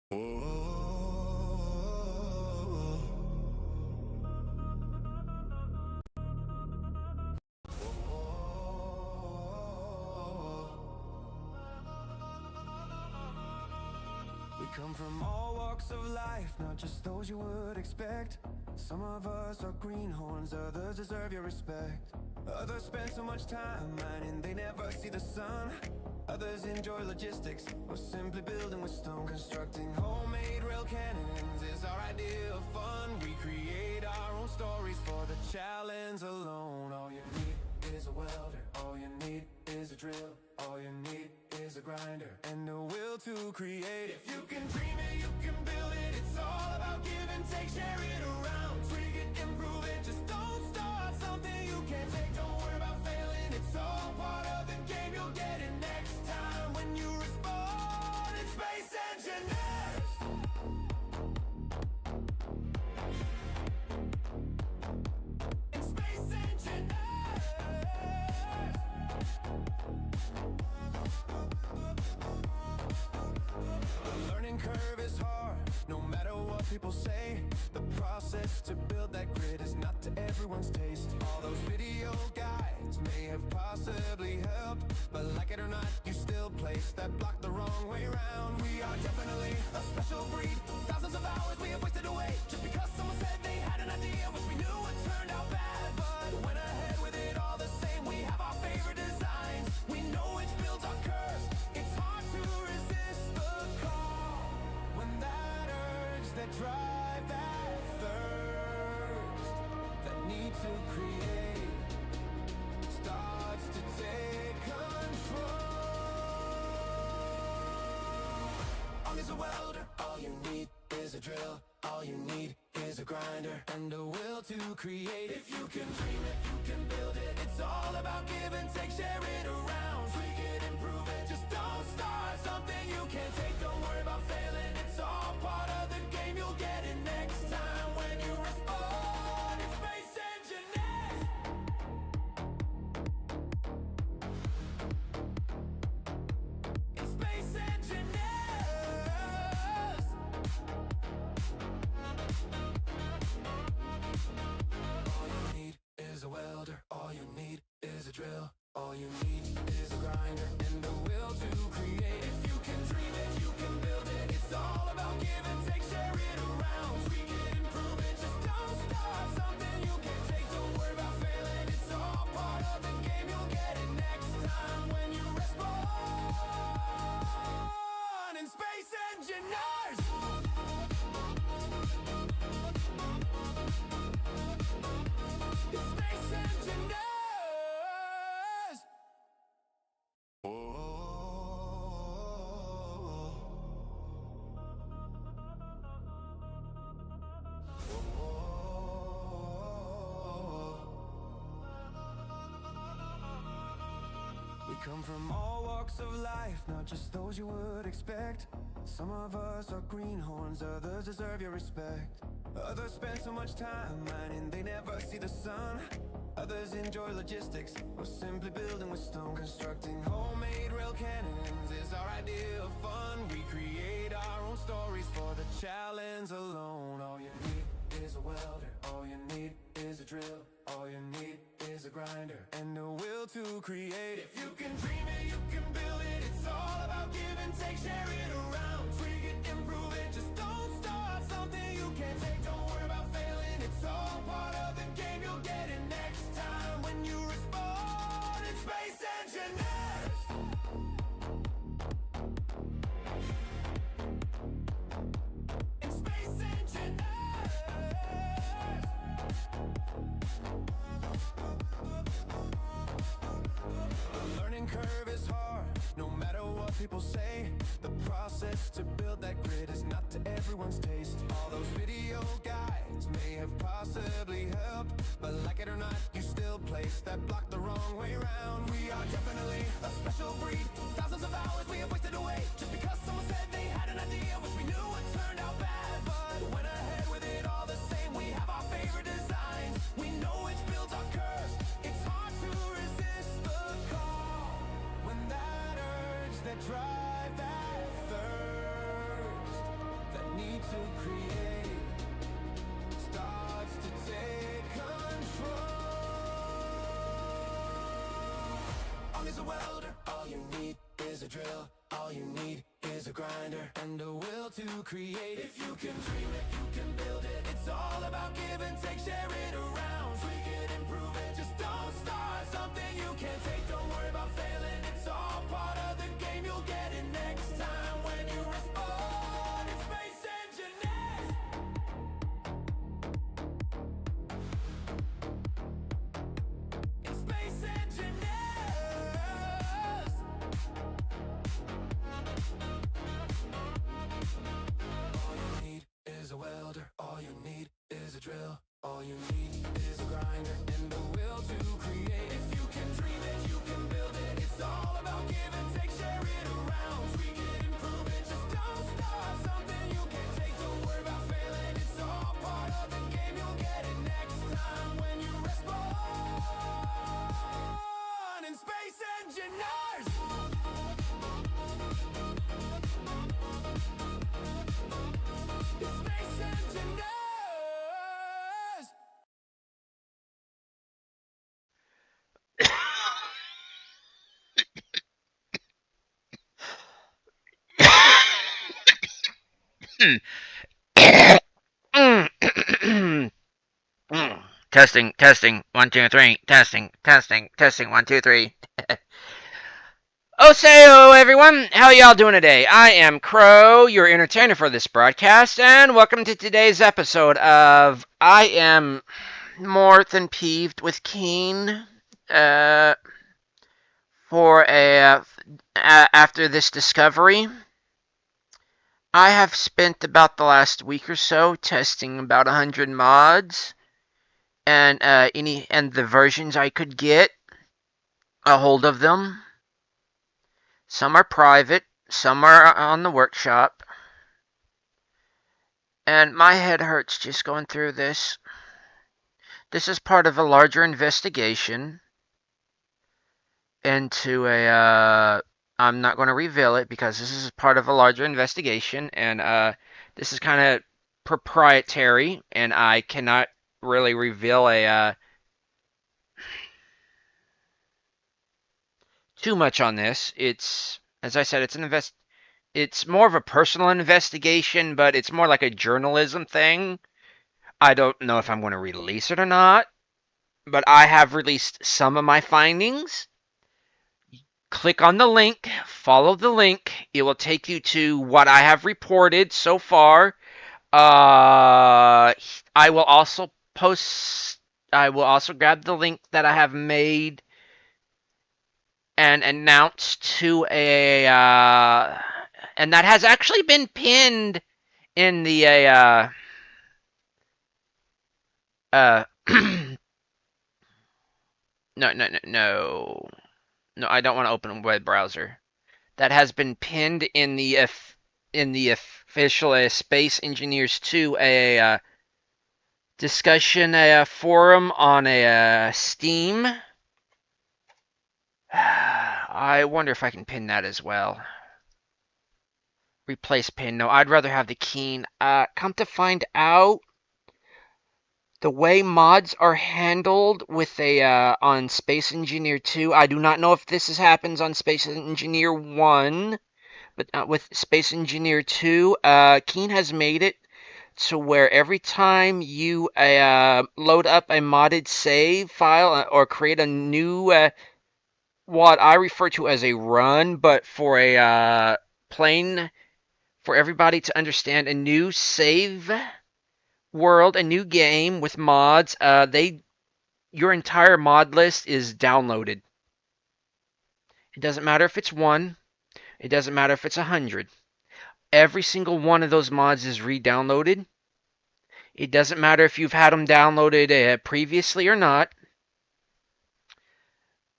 We come from all walks of life, not just those you would expect. Some of us are greenhorns, others deserve your respect. Others spend so much time mining, they never see the sun. Others enjoy logistics, or simply building with stone. Constructing homemade rail cannons is our idea of fun. We create our own stories for the challenge alone. All you need is a welder, all you need is a drill, all you need is a grinder and the will to create. If you can dream it, you can build it. It's all about give and take, share it around, tweak it, improve it. Just don't start something you can't take. Don't worry about failing, it's all part of the game. You'll get it next time when you respond. It's Space Engineers. It's Space Engineers. The learning curve is hard, no matter what people say. The process to build that grid is not to everyone's taste. All those video guides may have possibly helped, but like it or not, you still place that block the wrong way round. We are definitely a special breed. Thousands of hours we have wasted away, just because someone said they had an idea, which we knew it turned out bad. But went ahead with it all the same. We have our favorite designs, we know which builds our curves. It's hard to resist the call when that urge, that drive, that thirst, that need to create starts to take control. All is a welder, all you need is a drill, all you need is a grinder and a will to create. If you can dream it, you can build it. It's all about give and take, share it around, tweak it, improve it. Just don't start something you can't take. Don't worry about failing, it's all part of the game. You'll get it next time when you respond. It's Space Engineers. It's Space Engineers. All you need is a welder, all you need is a drill, all you need is a grinder and the will to create. If you can dream it, you can build it. It's all about give and take, share it around, tweak it, improve it. Just don't start something you can't take. Don't worry about failing, it's all part of the game. You'll get it next time when you respond. In Space Engineers. It's Space Engineers. We come from all walks of life, not just those you would expect. Some of us are greenhorns, others deserve your respect. Others spend so much time mining, they never see the sun. Others enjoy logistics, or simply building with stone. Constructing homemade rail cannons is our idea of fun. We create our own stories for the challenge alone. All you need is a welder, all you need is a drill, all you need is a grinder and the will to create. If you can dream it, you can build it. It's all about give and take, share it around, tweak it, improve it. Just don't start something you can't take. Don't worry about failing, it's all part of the game. You'll get it next time when you respond. It's Space Engineers. It's Space Engineers. The learning curve is hard, no matter what people say. The process to build that grid is not to everyone's taste. All those video guides may have possibly helped, but like it or not, you still place that block the wrong way round. We are definitely a special breed. Thousands of hours we have wasted away, just because someone said they had an idea, which we knew it turned out bad. But went ahead with it all the same. We have our favorite designs, we know which builds our curves. It's hard to resist the call when that urge, that drive, that thirst, is a welder, all you need is a drill. All you need is a grinder and a will to create. If you can dream it, you can build it. It's all about give and take, share it around. Tweak it, improve it, just don't start something you can't take. Don't worry about failing, it's all part of the game. You'll get it next time when you respond. It's Space Engineers. It's Space Engineers. All you need is a welder. All you need is a drill. All you need is a grinder and the will to create. If you can dream it, you can build it. It's all about give and take, share it around. Tweak it, improve it, just don't start something you can't take. Don't worry about failing, it's all part of the game. You'll get it next time when you respond. In Space Engineers. It's Space Engineers. Testing, testing, 1, 2, 3, testing, testing, testing, 1, 2, 3. Oh, say hello, everyone. How y'all doing today? I am Crow, your entertainer for this broadcast, and welcome to today's episode of I Am More Than Peeved with Keen. After this discovery, I have spent about the last week or so testing about 100 mods and the versions I could get a hold of them. Some are private, some are on the workshop, and my head hurts just going through this. This is part of a larger investigation into I'm not going to reveal it because this is part of a larger investigation, and this is kind of proprietary, and I cannot really reveal too much on this. It's, as I said, it's more of a personal investigation, but it's more like a journalism thing. I don't know if I'm going to release it or not, but I have released some of my findings. Click on the link, follow the link. It will take you to what I have reported so far. I will also grab the link that I have made and announced to and that has actually been pinned in the no, I don't want to open a web browser. That has been pinned in the official Space Engineers 2 discussion forum on Steam. I wonder if I can pin that as well. Replace pin. No, I'd rather have the keen. Come to find out, the way mods are handled with on Space Engineer 2, I do not know if this happens on Space Engineer 1, but with Space Engineer 2, Keen has made it to where every time you load up a modded save file or create a new what I refer to as a run, but for a plain, for everybody to understand, a new save world, a new game with mods, your entire mod list is downloaded. It doesn't matter if it's 1, it doesn't matter if it's 100. Every single one of those mods is re-downloaded. It doesn't matter if you've had them downloaded previously or not.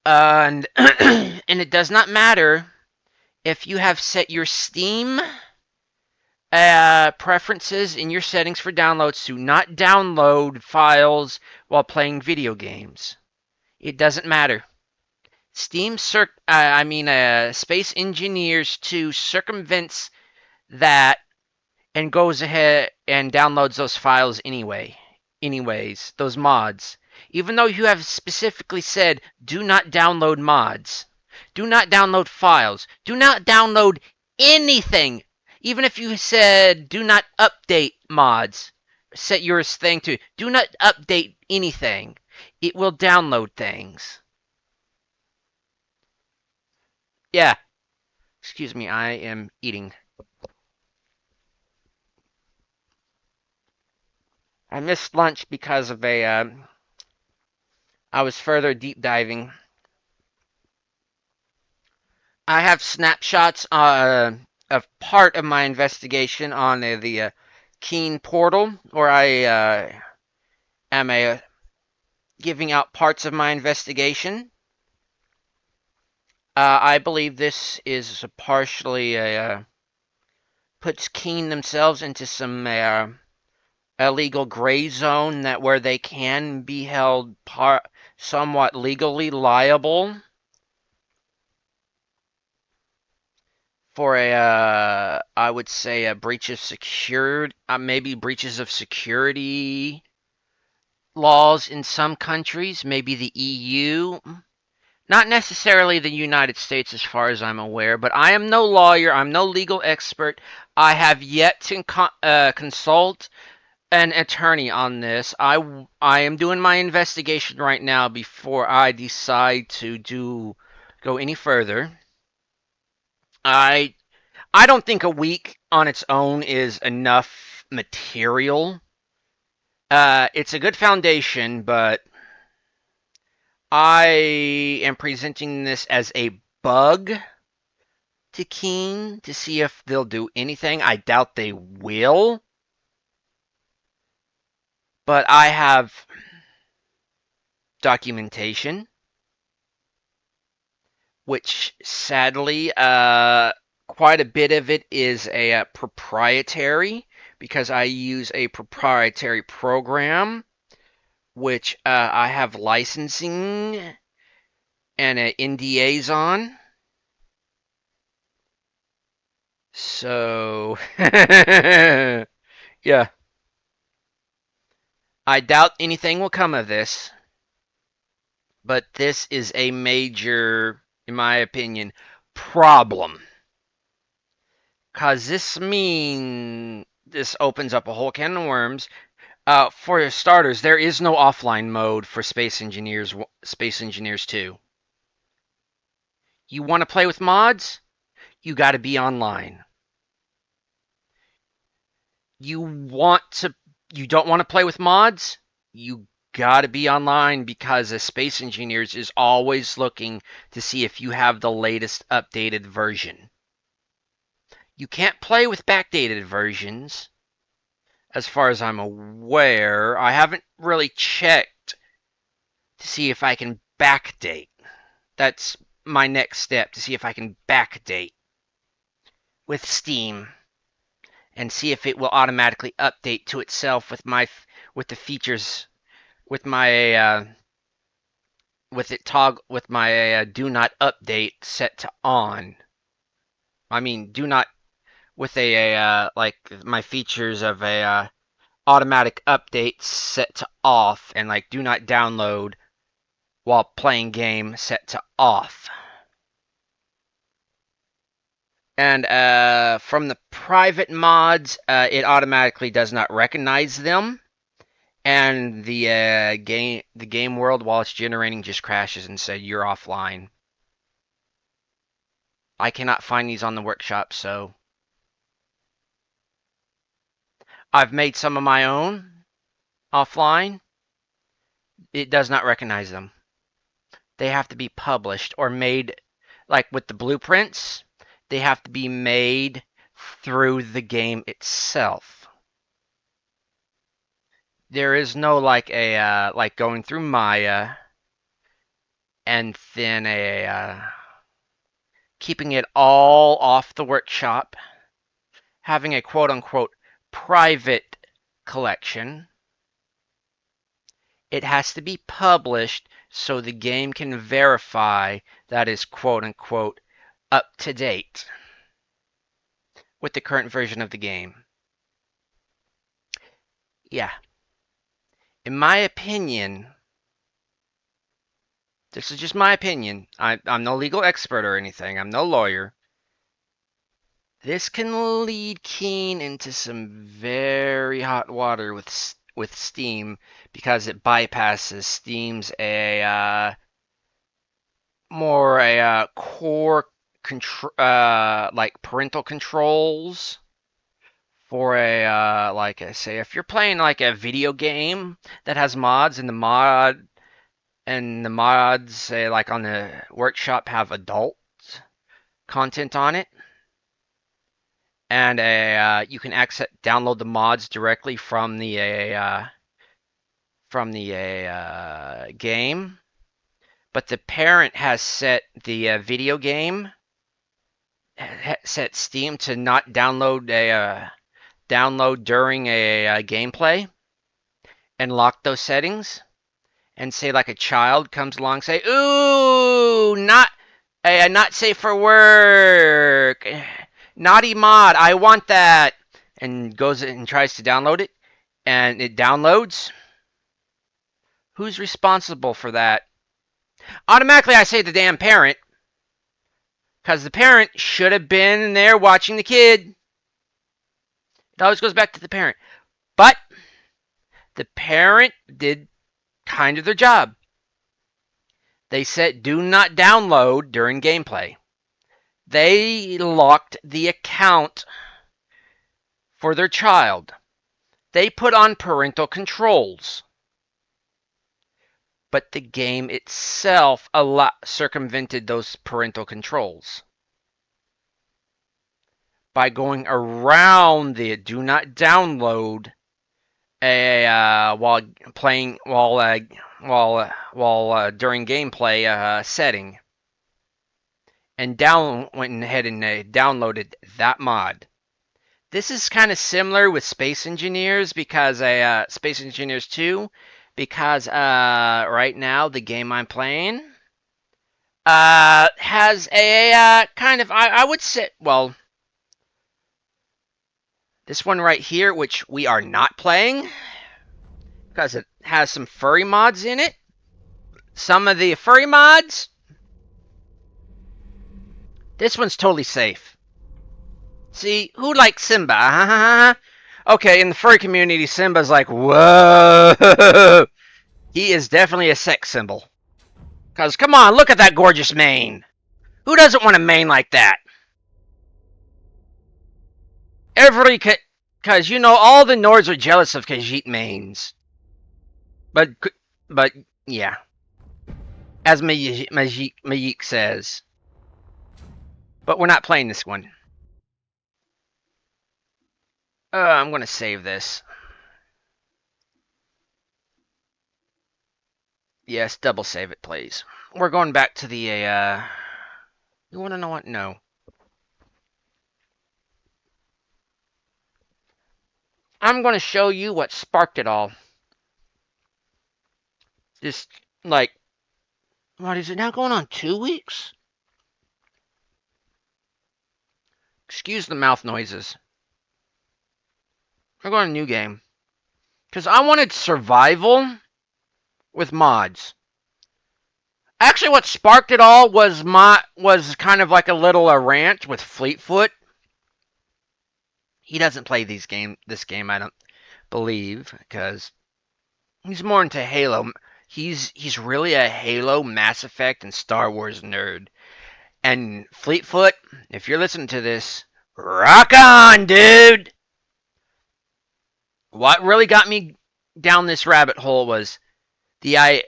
And it does not matter if you have set your Steam preferences in your settings for downloads to not download files while playing video games. It doesn't matter. Space Engineers 2 circumvents that and goes ahead and downloads those files anyways, those mods. Even though you have specifically said, do not download mods. Do not download files. Do not download anything. Even if you said do not update mods, set your thing to do not update anything. It will download things. Yeah. Excuse me, I am eating. I missed lunch because of I was further deep diving. I have snapshots of part of my investigation on the Keen portal, where I am giving out parts of my investigation. I believe this is partially puts Keen themselves into some illegal gray zone that where they can be held somewhat legally liable for I would say a breach of security, maybe breaches of security laws in some countries, maybe the EU. Not necessarily the United States, as far as I'm aware, but I am no lawyer. I'm no legal expert. I have yet to consult an attorney on this. I am doing my investigation right now before I decide to go any further. I I don't think a week on its own is enough material. It's a good foundation, but I am presenting this as a bug to Keen to see if they'll do anything. I doubt they will, but I have documentation, which sadly, quite a bit of it is a proprietary because I use a proprietary program, which I have licensing and NDAs on. So, yeah, I doubt anything will come of this, but this is a major, in my opinion, problem. Because this opens up a whole can of worms. For starters, there is no offline mode for Space Engineers 2. You want to play with mods? You got to be online. You don't want to play with mods? You got to be online because the Space Engineers is always looking to see if you have the latest updated version. You can't play with backdated versions, as far as I'm aware. I haven't really checked to see if I can backdate. That's my next step, to see if I can backdate with Steam and see if it will automatically update to itself with the features with my with my do not update set to on. I mean, do not with like my features of a automatic update set to off, and like do not download while playing game set to off. And from the private mods, it automatically does not recognize them, and the game world, while it's generating, just crashes and says you're offline. I cannot find these on the workshop, so I've made some of my own offline. It does not recognize them. They have to be published or made, like with the blueprints, they have to be made through the game itself. There is no like like going through Maya and then keeping it all off the workshop, having a quote unquote private collection. It has to be published so the game can verify that is quote unquote up to date with the current version of the game. Yeah. In my opinion, This is just my opinion. I'm no legal expert or anything. I'm no lawyer. This can lead Keen into some very hot water with Steam because it bypasses Steam's more core control like parental controls for like I say if you're playing like a video game that has mods and the mods say like on the workshop have adult content on it and you can download the mods directly from the game, but the parent has set the video game set Steam to not download during a gameplay and lock those settings. And say like a child comes along, say, "Ooh, not safe for work, naughty mod, I want that," and goes and tries to download it, and it downloads. Who's responsible for that? Automatically, I say the damn parent, because the parent should have been there watching the kid. It always goes back to the parent. But the parent did kind of their job. They said do not download during gameplay. They locked the account for their child. They put on parental controls. But the game itself circumvented those parental controls by going around the do not download while playing while during gameplay setting, and went ahead and downloaded that mod. This is kind of similar with Space Engineers because Space Engineers 2, because right now the game I'm playing has a kind of I would say, well, this one right here, which we are not playing because it has some furry mods in it. Some of the furry mods, this one's totally safe. See, who likes Simba? Okay, in the furry community, Simba's like, whoa. He is definitely a sex symbol. Because, come on, look at that gorgeous mane. Who doesn't want a mane like that? Because, you know, all the Nords are jealous of Khajiit manes. But, yeah. As Majik says. But we're not playing this one. I'm going to save this. Yes, double save it, please. We're going back to the, you want to know what? No. I'm going to show you what sparked it all. Just, like, what is it now going on? 2 weeks? Excuse the mouth noises. We're going to a new game. Because I wanted survival with mods. Actually, what sparked it all was kind of like a little rant with Fleetfoot. He doesn't play this game, I don't believe, because he's more into Halo. He's really a Halo, Mass Effect, and Star Wars nerd. And Fleetfoot, if you're listening to this, rock on, dude! What really got me down this rabbit hole was the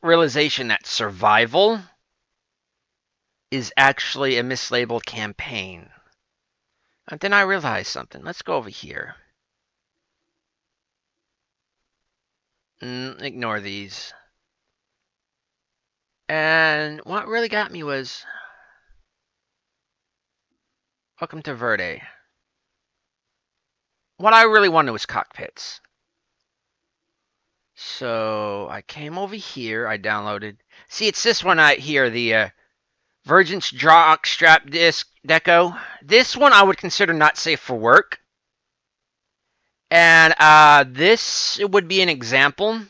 realization that survival is actually a mislabeled campaign. And then I realized something. Let's go over here. Ignore these. And what really got me was, welcome to Verde. What I really wanted was cockpits. So I came over here, I downloaded. See, it's this one right here, the Virgins Jock Strap Disc Deco. This one I would consider not safe for work. And this would be an example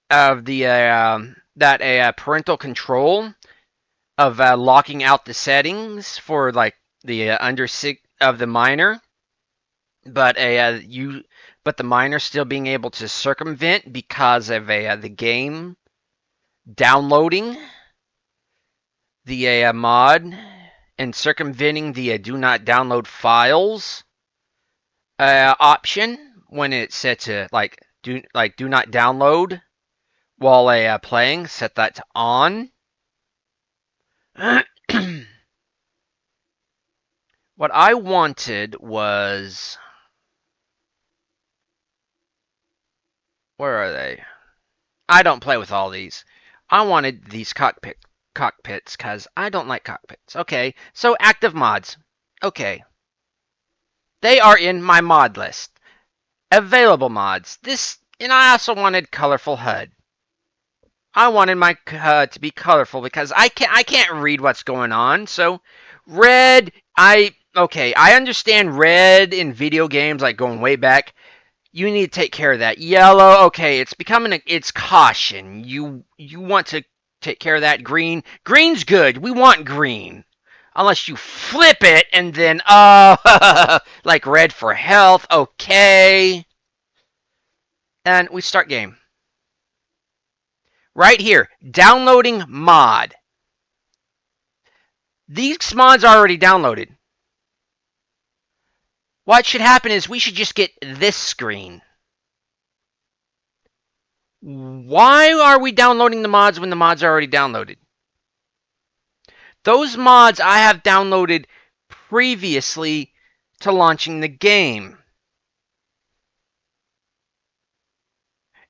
of the that a parental control of locking out the settings for like the under six of the minor, but but the minor still being able to circumvent because of the game downloading the mod and circumventing the do not download files option when it's set to do not download while playing. Set that to on. What I wanted was, where are they? I don't play with all these. I wanted these cockpits because I don't like cockpits. Okay, so active mods. Okay, they are in my mod list. Available mods. And I also wanted colorful HUD. I wanted my HUD to be colorful because I can't read what's going on. So red, I understand red in video games, like going way back. You need to take care of that. Yellow, okay, it's caution. You want to take care of that. Green's good. We want green. Unless you flip it and then, like red for health, okay. And we start game. Right here, downloading mod. These mods are already downloaded. What should happen is we should just get this screen. Why are we downloading the mods when the mods are already downloaded? Those mods I have downloaded previously to launching the game.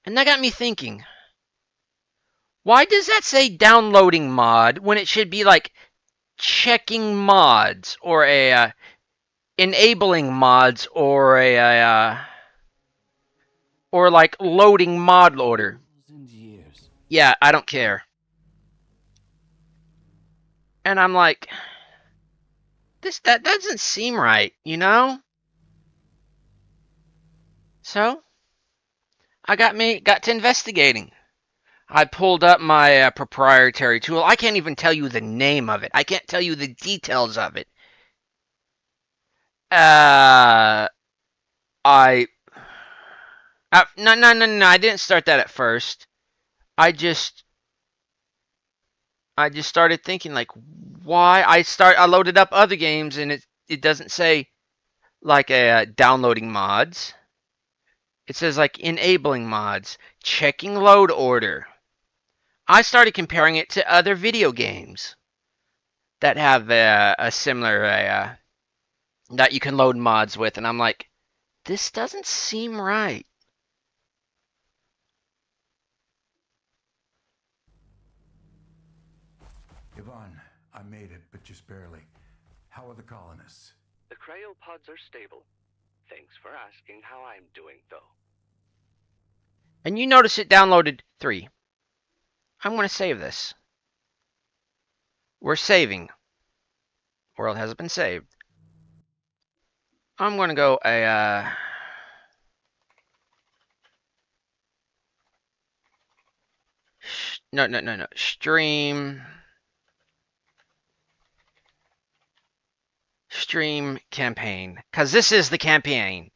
And that got me thinking, why does that say downloading mod when it should be like checking mods or enabling mods or or like loading mod loader? Yeah, I don't care. And I'm like, that doesn't seem right, you know? So I got to investigating. I pulled up my proprietary tool. I can't even tell you the name of it. I can't tell you the details of it. No, I didn't start that at first. I just started thinking like, why? I loaded up other games and it doesn't say like downloading mods. It says like enabling mods, checking load order. I started comparing it to other video games that have a similar that you can load mods with, and I'm like, this doesn't seem right. Yvonne, I made it, but just barely. How are the colonists? The cryopods are stable. Thanks for asking how I'm doing, though. And you notice it downloaded 3. I'm going to save this. We're saving. World has been saved. I'm going to go no. Stream campaign. Because this is the campaign.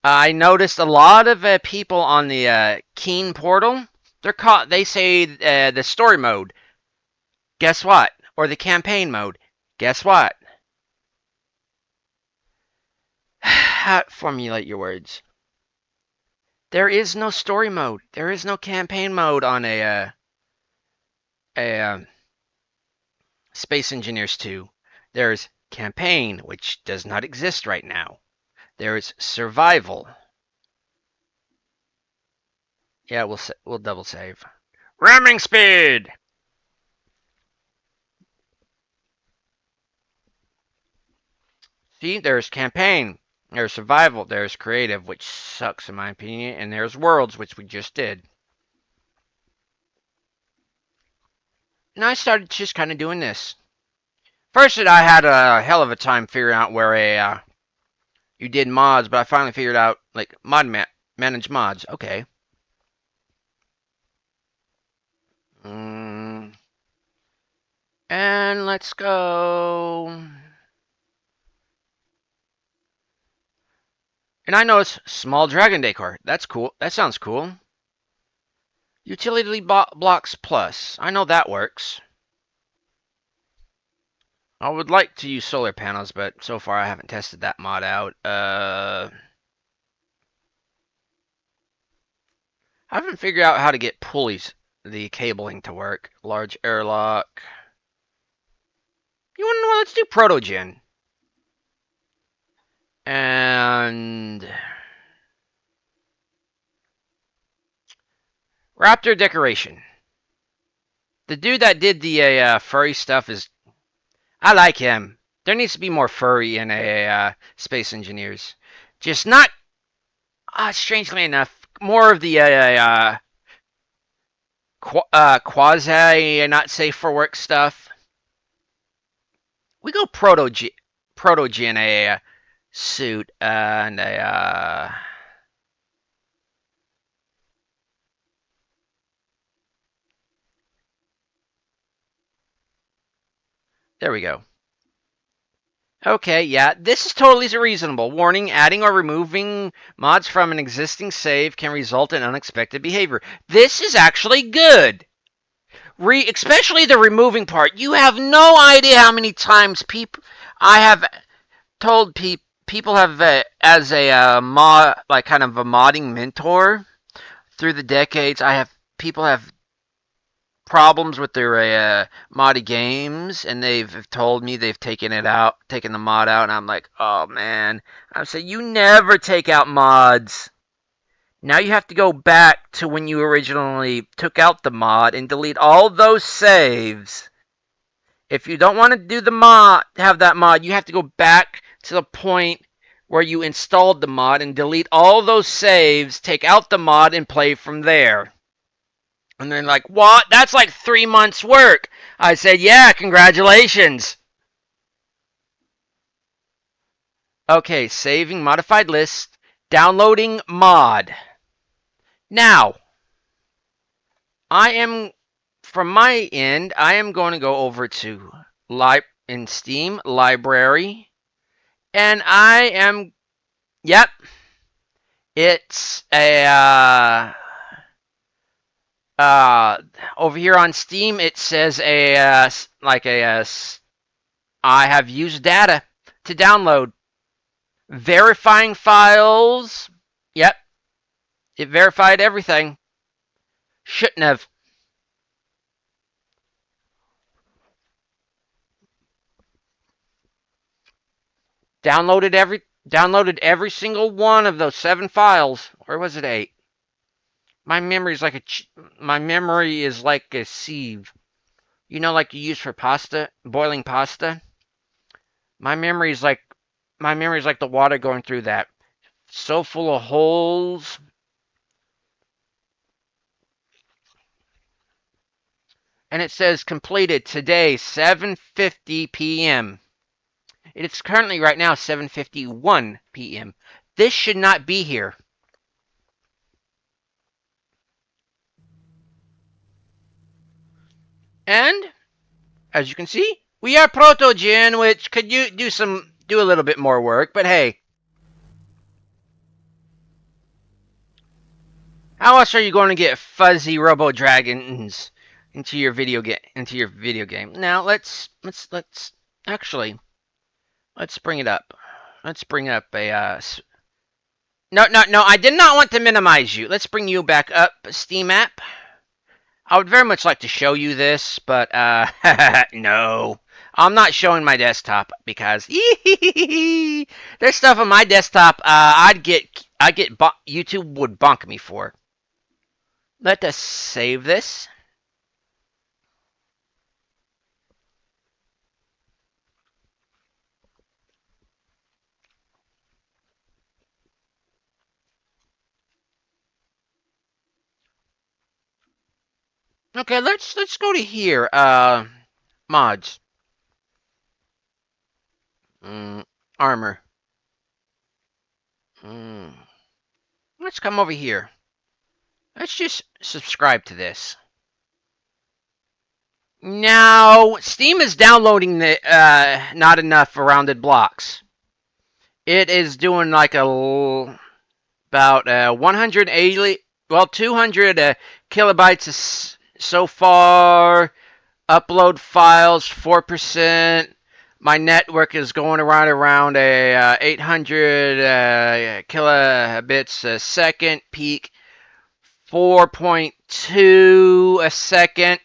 I noticed a lot of people on the Keen portal. They say the story mode. Guess what? Or the campaign mode. Guess what? Formulate your words. There is no story mode. There is no campaign mode on a Space Engineers 2. There's campaign, which does not exist right now. There's survival. Yeah, we'll double save. Ramming speed. See, there's campaign, there's survival, there's creative, which sucks in my opinion, and there's worlds, which we just did. And I started just kind of doing this. First, I had a hell of a time figuring out where you did mods, but I finally figured out like manage mods. Okay. And let's go. And I notice small dragon decor. That's cool. That sounds cool. Utility blocks plus. I know that works. I would like to use solar panels, but so far I haven't tested that mod out. I haven't figured out how to get pulleys, the cabling to work. Large airlock. You want to know what? Let's do protogen. And Raptor decoration. The dude that did the furry stuff is... I like him. There needs to be more furry in Space Engineers. Just not... strangely enough, more of the quasi not safe for work stuff. We go protogen a suit and a there we go. Okay, yeah, this is totally reasonable. Warning, adding or removing mods from an existing save can result in unexpected behavior. This is actually good. Especially the removing part. You have no idea how many times I have told people have as a mod, like kind of a modding mentor through the decades. People have problems with their modded games, and they've told me they've taken the mod out, and I'm like, oh man. I say, you never take out mods. Now you have to go back to when you originally took out the mod and delete all those saves. If you don't want to do have that mod, you have to go back to the point where you installed the mod and delete all those saves, take out the mod, and play from there. And they're like, what? That's like 3 months' work. I said, yeah, congratulations. Okay, saving modified list, downloading mod. Now, from my end, I am going to go over to in Steam, library, and yep, it's a, over here on Steam, it says I have used data to download. Verifying files. Yep. It verified everything. Shouldn't have. Downloaded every single one of those 7 files. Or was it 8? My memory is like a sieve. You know, like you use for pasta, boiling pasta. My memory is like the water going through that. So full of holes. And it says completed today, 7:50 p.m. It's currently right now 7:51 p.m. This should not be here. And as you can see, we are protogen, which could you do a little bit more work, but hey. How else are you going to get fuzzy robo dragons into your video game? Now let's bring it up. Let's bring up a no, I did not want to minimize you. Let's bring you back up, Steam app. I would very much like to show you this, but no. I'm not showing my desktop because there's stuff on my desktop YouTube would bonk me for. Let us save this. Okay, let's go to here. Mods. Armor. Let's come over here. Let's just subscribe to this. Now, Steam is downloading the not enough rounded blocks. It is doing like about 180, well, 200 kilobytes so far. Upload files 4%. My network is going around a 800 kilobits a second. Peak 4.2 a second.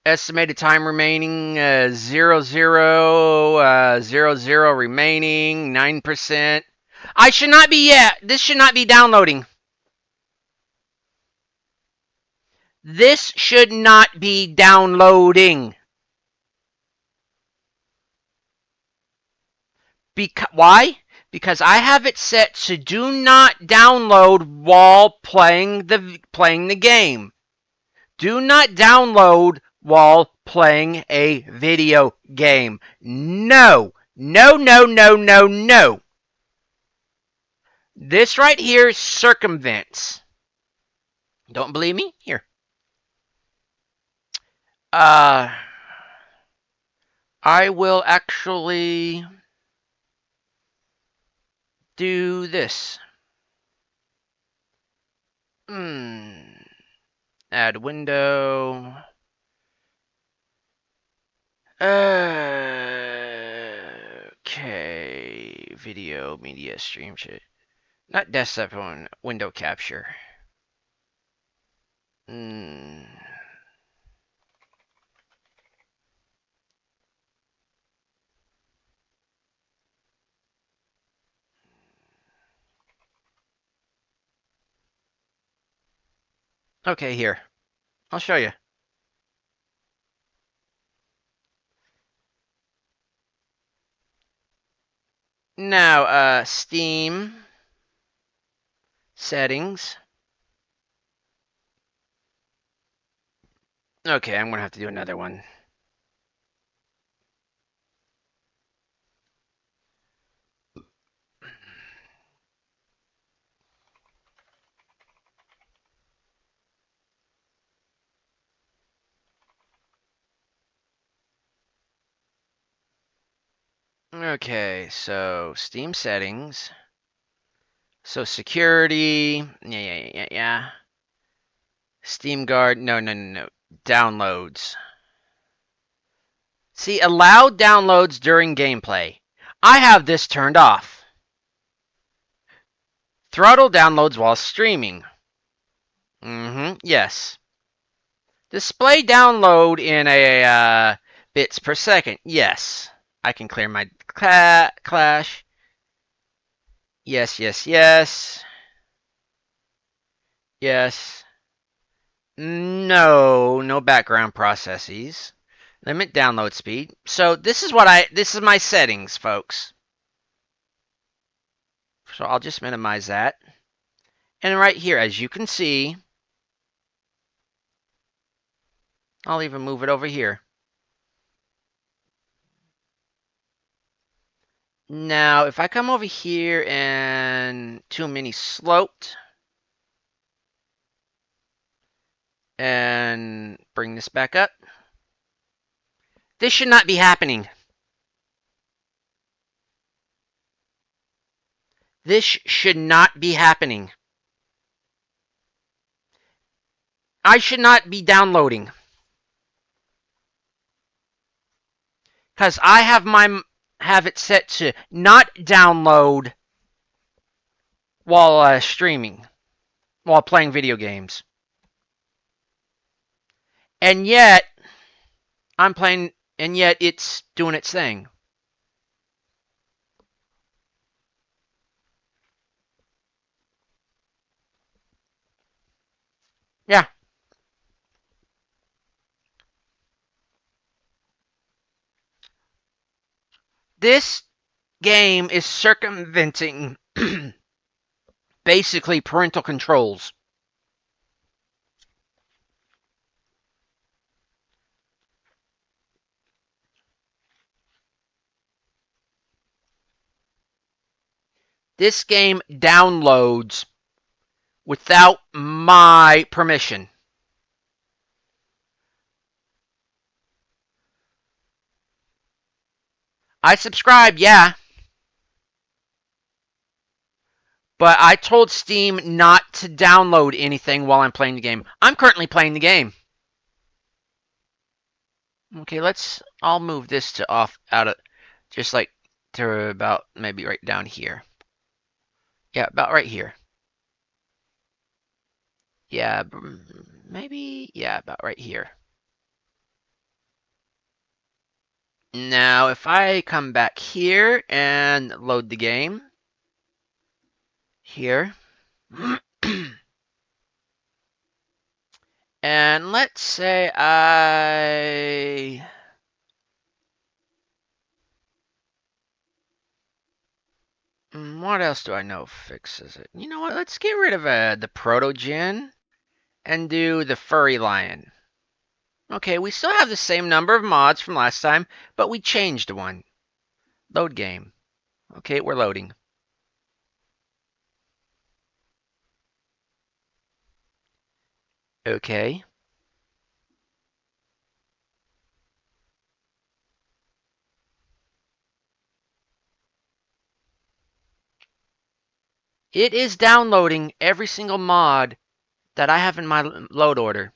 Estimated time remaining 0.0000 remaining 9%. I should not be yet. This should not be downloading. This should not be downloading. Why? Because I have it set to do not download while playing the game. Do not download while playing a video game. No. No, no, no, no, no. This right here circumvents. Don't believe me? Here. I will actually do this. Add window. Okay. Video, media, stream shit. Not desktop phone, window capture. Okay, here. I'll show you. Now, Steam settings. Okay, I'm gonna have to do another one. Okay, so Steam settings. So security. Yeah. Steam Guard. No. Downloads. See, allow downloads during gameplay. I have this turned off. Throttle downloads while streaming. Yes. Display download in a bits per second. Yes. I can clear my cache. Yes. Yes. No background processes. Limit download speed. So this is my settings, folks. So I'll just minimize that. And right here, as you can see, I'll even move it over here. Now, if I come over here and to mini sloped and bring this back up, this should not be happening. This should not be happening. I should not be downloading. Because I have it set to not download while streaming, while playing video games. And yet, it's doing its thing. Yeah. This game is circumventing basically parental controls. This game downloads without my permission. I subscribed, yeah. But I told Steam not to download anything while I'm playing the game. I'm currently playing the game. Okay, I'll move this to off, out of, just like to about maybe right down here. Yeah, about right here. Yeah, maybe, yeah, about right here. Now, if I come back here and load the game, here, and let's say what else do I know fixes it? You know what, let's get rid of the Proto-Gen and do the Furry Lion. Okay, we still have the same number of mods from last time, but we changed one. Load game. Okay, we're loading. Okay. It is downloading every single mod that I have in my load order.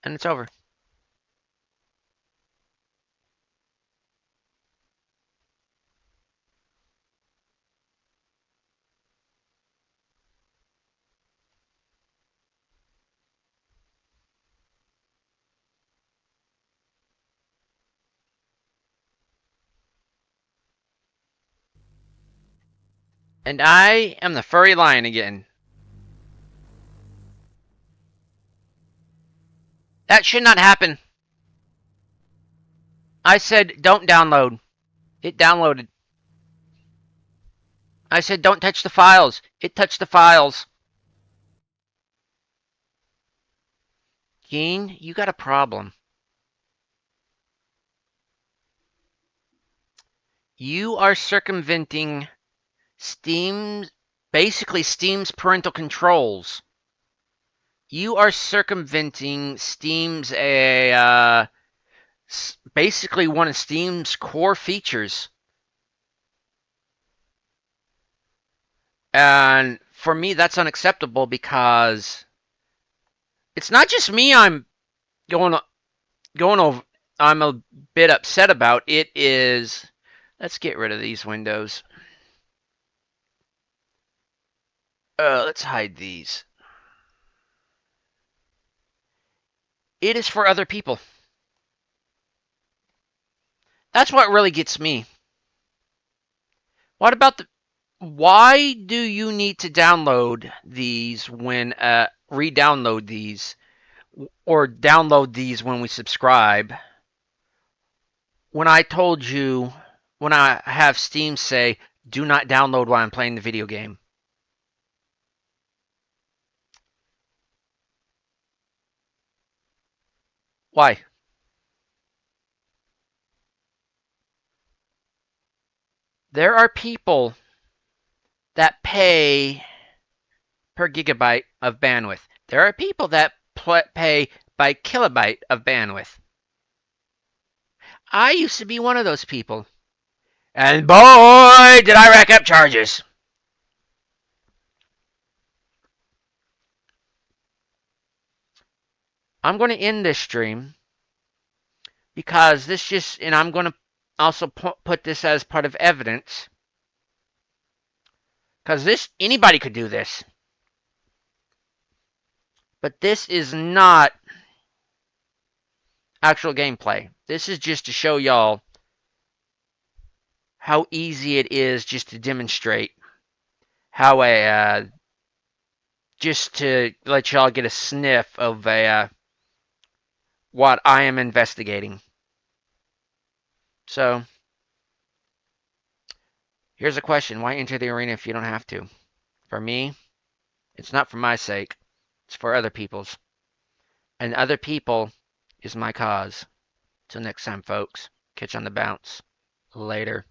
And it's over. And I am the Furry Lion again. That should not happen. I said don't download. It downloaded. I said don't touch the files. It touched the files. Gene, you got a problem. You are circumventing basically Steam's parental controls. You are circumventing Steam's basically one of Steam's core features. And for me, that's unacceptable because it's not just me I'm going over. I'm a bit upset about. It is. Let's get rid of these windows. Let's hide these. It is for other people. That's what really gets me. What about why do you need to download these when re-download these or download these when we subscribe? When I told you, when I have Steam say, do not download while I'm playing the video game. Why? There are people that pay per gigabyte of bandwidth. There are people that pay by kilobyte of bandwidth. I used to be one of those people. And boy, did I rack up charges. I'm going to end this stream because and I'm going to also put this as part of evidence. Because anybody could do this. But this is not actual gameplay. This is just to show y'all how easy it is just to demonstrate how just to let y'all get a sniff of what I am investigating. So, here's a question. Why enter the arena if you don't have to? For me, it's not for my sake. It's for other people's. And other people is my cause. Till next time, folks. Catch on the bounce. Later.